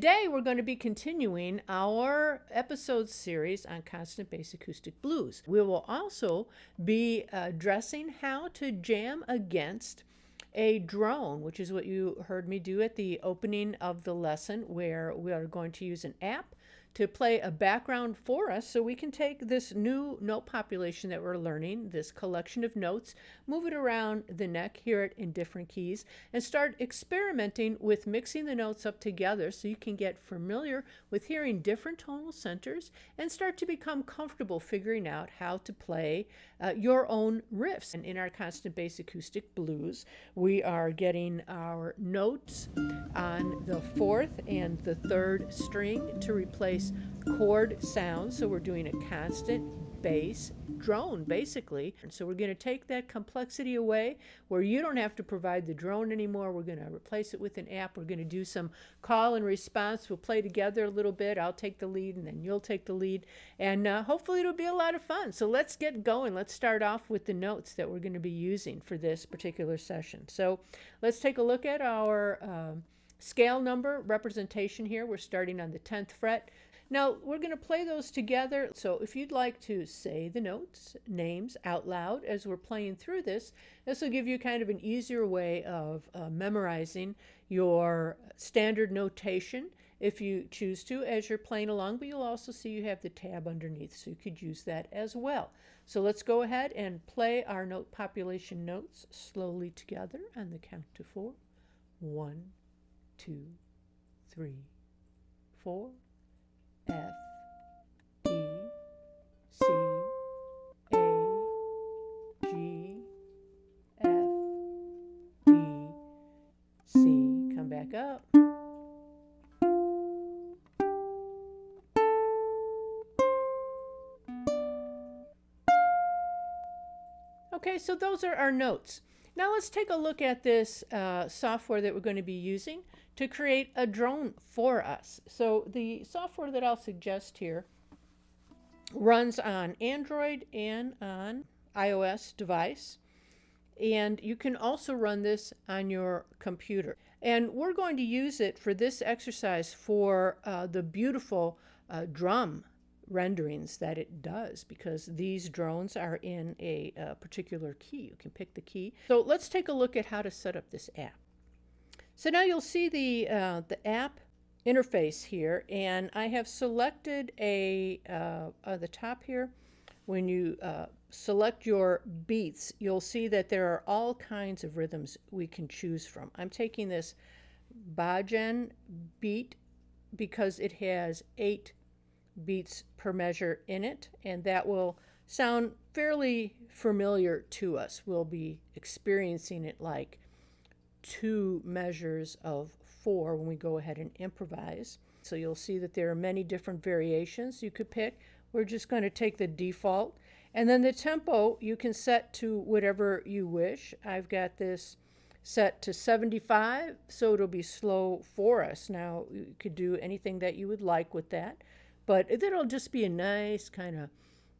Today we're going to be continuing our episode series on constant bass acoustic blues. We will also be addressing how to jam against a drone, which is what you heard me do at the opening of the lesson, where we are going to use an app to play a background for us so we can take this new note population that we're learning, this collection of notes, move it around the neck, hear it in different keys, and start experimenting with mixing the notes up together so you can get familiar with hearing different tonal centers and start to become comfortable figuring out how to play your own riffs. And in our constant bass acoustic blues, we are getting our notes on the fourth and the third string to replace chord sounds. So we're doing a constant bass drone basically. And so we're going to take that complexity away where you don't have to provide the drone anymore. We're going to replace it with an app. We're going to do some call and response. We'll play together a little bit. I'll take the lead and then you'll take the lead, and hopefully it'll be a lot of fun. So let's get going. Let's start off with the notes that we're going to be using for this particular session. So let's take a look at our scale number representation here. We're starting on the 10th fret. Now we're going to play those together. So if you'd like to say the notes, names out loud as we're playing through this, this will give you kind of an easier way of memorizing your standard notation if you choose to as you're playing along, but you'll also see you have the tab underneath, so you could use that as well. So let's go ahead and play our note population notes slowly together on the count to 4. 1, 2, 3, 4. F, E, C, A, G, F, D, C. Come back up. Okay, so those are our notes. Now let's take a look at this software that we're going to be using to create a drone for us. So the software that I'll suggest here runs on Android and on iOS device. And you can also run this on your computer. And we're going to use it for this exercise for the beautiful drum renderings that it does, because these drones are in a particular key. You can pick the key. So let's take a look at how to set up this app. So now you'll see the app interface here, and I have selected at the top here. When you select your beats, you'll see that there are all kinds of rhythms we can choose from. I'm taking this Bajan beat because it has 8 beats per measure in it, and that will sound fairly familiar to us. We'll be experiencing it like 2 measures of 4 when we go ahead and improvise. So you'll see that there are many different variations you could pick. We're just going to take the default, and then the tempo you can set to whatever you wish. I've got this set to 75, so it'll be slow for us. Now you could do anything that you would like with that, but it'll just be a nice kind of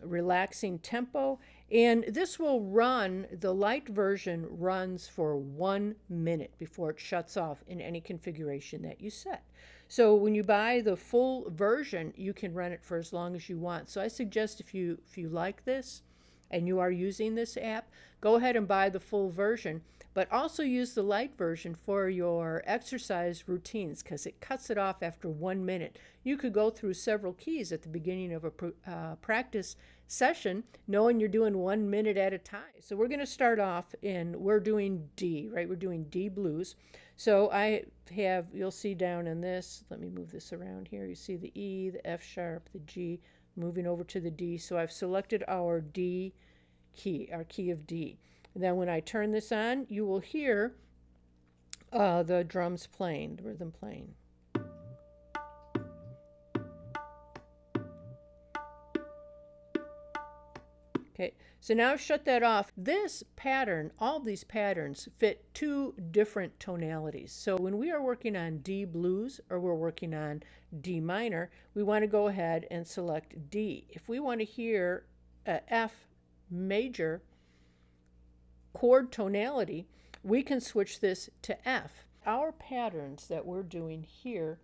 relaxing tempo. And this will run, the light version runs for 1 minute before it shuts off in any configuration that you set. So when you buy the full version, you can run it for as long as you want. So I suggest if you like this and you are using this app, go ahead and buy the full version, but also use the light version for your exercise routines, because it cuts it off after 1 minute. You could go through several keys at the beginning of a practice session, knowing you're doing 1 minute at a time. So we're going to start off we're doing D, right? We're doing D blues. So I have, you'll see down in this, let me move this around here. You see the E, the F sharp, the G, moving over to the D. So I've selected our D key, our key of D. And then when I turn this on, you will hear the drums playing, the rhythm playing. Okay, so now I've shut that off. This pattern, all these patterns fit 2 different tonalities. So when we are working on D blues or we're working on D minor, we want to go ahead and select D. If we want to hear F major chord tonality, we can switch this to F. Our patterns that we're doing here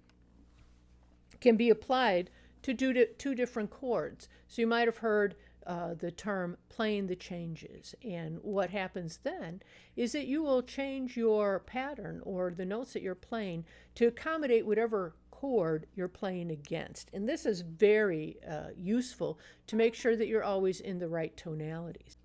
can be applied to do two different chords. So you might have heard the term playing the changes. And what happens then is that you will change your pattern or the notes that you're playing to accommodate whatever chord you're playing against. And this is very useful to make sure that you're always in the right tonalities.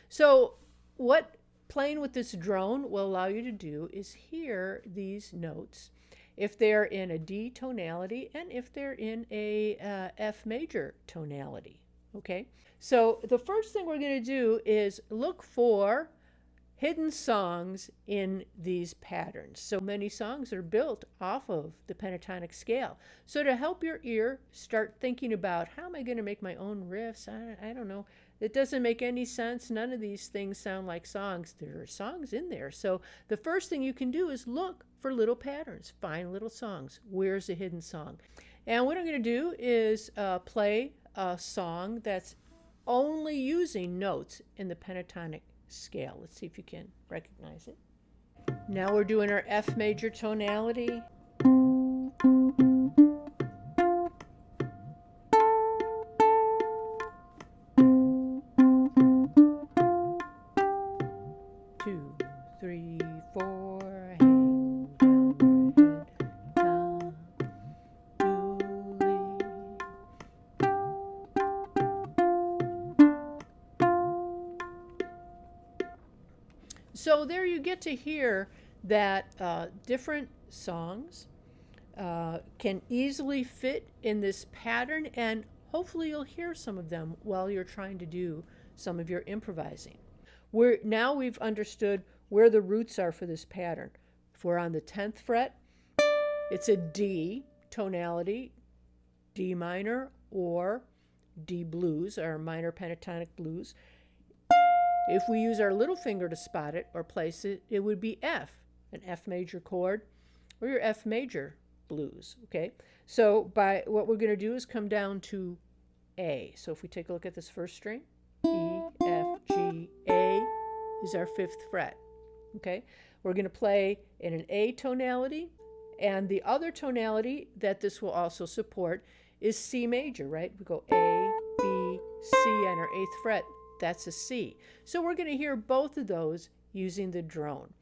So what playing with this drone will allow you to do is hear these notes if they're in a D tonality and if they're in a F major tonality. Okay, so the first thing we're going to do is look for hidden songs in these patterns. So many songs are built off of the pentatonic scale. So to help your ear start thinking about how am I going to make my own riffs, I don't know. It doesn't make any sense. None of these things sound like songs. There are songs in there. So the first thing you can do is look for little patterns, find little songs. Where's the hidden song? And what I'm going to do is play a song that's only using notes in the pentatonic scale. Let's see if you can recognize it. Now we're doing our F major tonality. Two, three, four, hang down your head, Tom Dooley. So there you get to hear that different songs can easily fit in this pattern, and hopefully you'll hear some of them while you're trying to do some of your improvising. Now we've understood where the roots are for this pattern. If we're on the 10th fret, it's a D tonality, D minor or D blues, or minor pentatonic blues. If we use our little finger to spot it or place it, it would be F, an F major chord, or your F major blues, okay? So what we're going to do is come down to A. So if we take a look at this first string, E, F, G, A is our 5th fret, okay? We're going to play in an A tonality, and the other tonality that this will also support is C major, right? We go A, B, C on our 8th fret. That's a C. So we're going to hear both of those using the drone.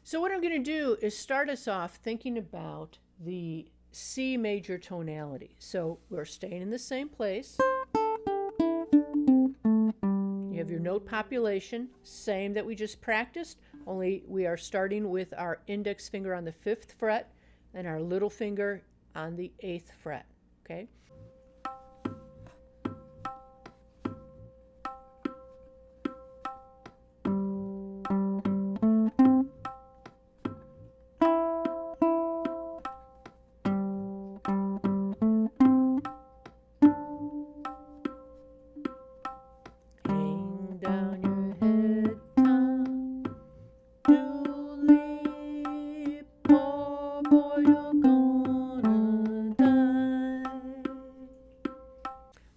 So what I'm going to do is start us off thinking about the C major tonality. So we're staying in the same place. You have your note population, same that we just practiced, only we are starting with our index finger on the 5th fret and our little finger on the 8th fret, okay?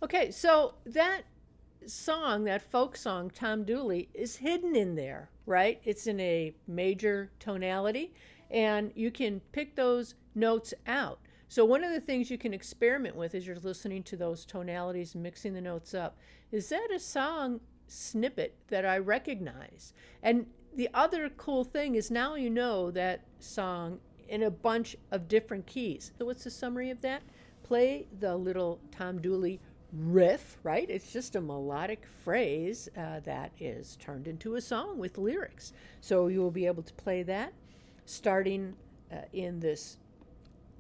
Okay, so that song, that folk song, Tom Dooley, is hidden in there, right? It's in a major tonality, and you can pick those notes out. So one of the things you can experiment with as you're listening to those tonalities, mixing the notes up, is that a song snippet that I recognize? And the other cool thing is now you know that song in a bunch of different keys. So what's the summary of that? Play the little Tom Dooley riff, right? It's just a melodic phrase that is turned into a song with lyrics. So you will be able to play that starting in this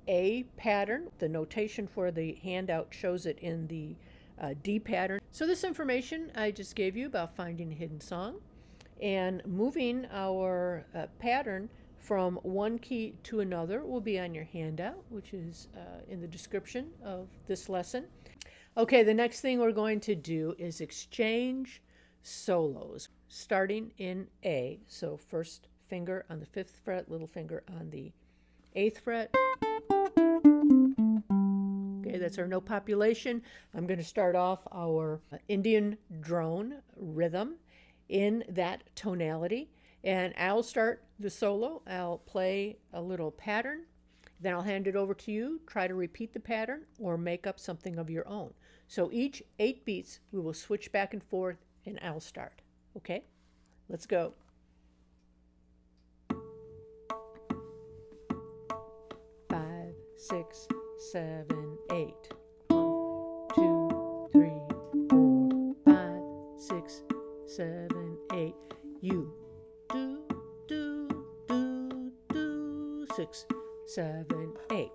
A pattern. The notation for the handout shows it in the D pattern. So this information I just gave you about finding a hidden song and moving our pattern from one key to another will be on your handout, which is in the description of this lesson. Okay, the next thing we're going to do is exchange solos, starting in A. So first finger on the 5th fret, little finger on the 8th fret. Okay, that's our note population. I'm going to start off our Indian drone rhythm in that tonality. And I'll start the solo. I'll play a little pattern. Then I'll hand it over to you. Try to repeat the pattern or make up something of your own. So each 8 beats, we will switch back and forth, and I'll start. Okay? Let's go. 5, 6, 7, 8. 1, 2, 3, 4, 5, 6, 7, 8. You do, do, do, do. 6, 7, 8.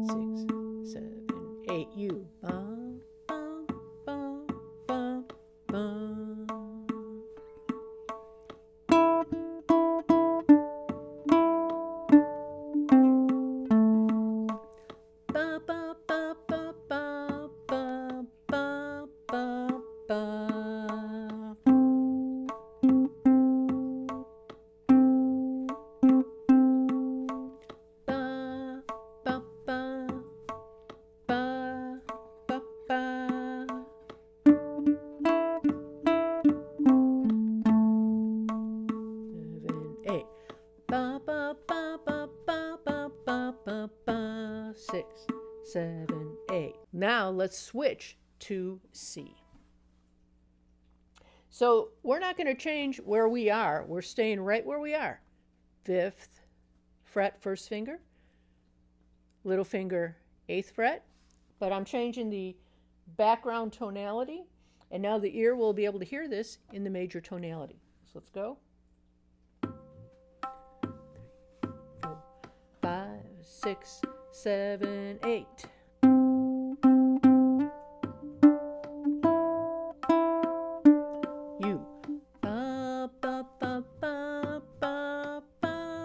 6, 7, 8. You bum, bum, bum, bum, bum. Ba, ba, ba, ba, ba, ba, ba, ba, ba. Ba, ba, ba, ba, ba, ba, ba, ba, ba. 6, 7, 8. Now let's switch to C. So we're not going to change where we are. We're staying right where we are. 5th fret, 1st finger. Little finger, 8th fret. But I'm changing the background tonality. And now the ear will be able to hear this in the major tonality. So let's go. 4, 5, 6, 7, 8. You. Ba, ba, ba, ba, ba, ba, ba,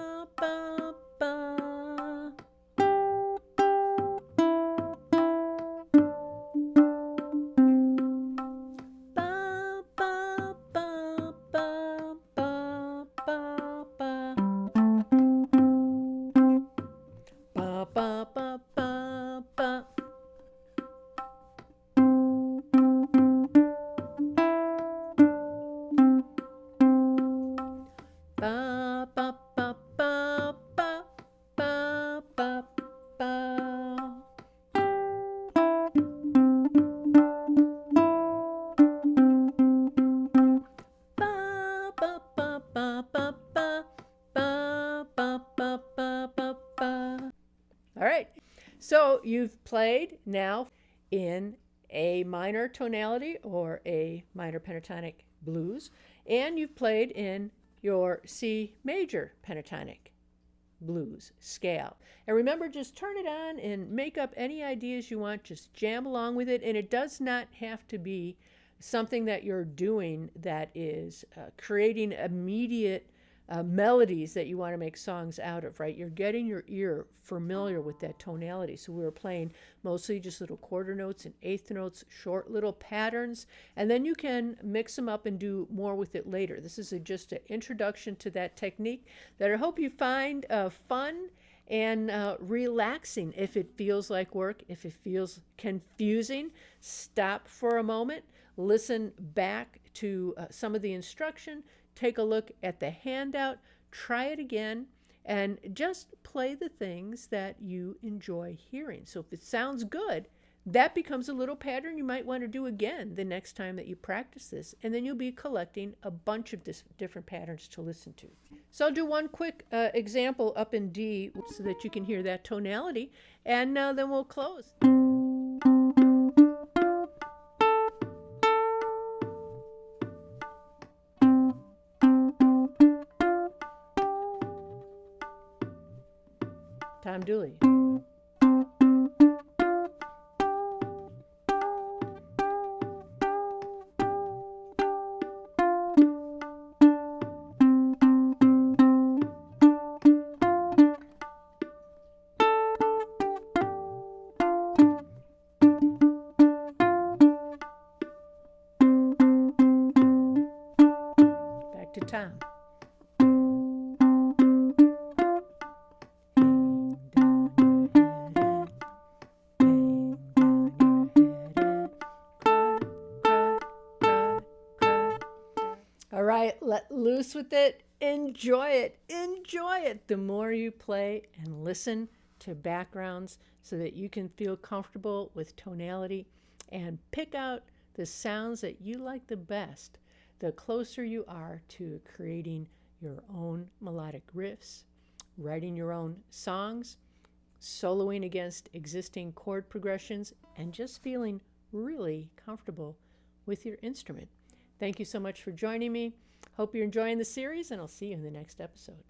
ba. All right, so you've played now in a minor tonality or a minor pentatonic blues, and you've played in your C major pentatonic blues scale. And remember, just turn it on and make up any ideas you want. Just jam along with it, and it does not have to be something that you're doing that is creating immediate melodies that you want to make songs out of, right? You're getting your ear familiar with that tonality. So we were playing mostly just little quarter notes and eighth notes, short little patterns, and then you can mix them up and do more with it later. This is just an introduction to that technique that I hope you find fun and relaxing. If it feels like work, if it feels confusing, stop for a moment, listen back to some of the instruction, take a look at the handout, try it again, and just play the things that you enjoy hearing. So if it sounds good, that becomes a little pattern you might want to do again the next time that you practice this, and then you'll be collecting a bunch of different patterns to listen to. So I'll do one quick example up in D so that you can hear that tonality, and then we'll close. Tom Dooley. Back to Tom. loose with it. Enjoy it. Enjoy it. The more you play and listen to backgrounds so that you can feel comfortable with tonality and pick out the sounds that you like the best, the closer you are to creating your own melodic riffs, writing your own songs, soloing against existing chord progressions, and just feeling really comfortable with your instrument. Thank you so much for joining me. Hope you're enjoying the series, and I'll see you in the next episode.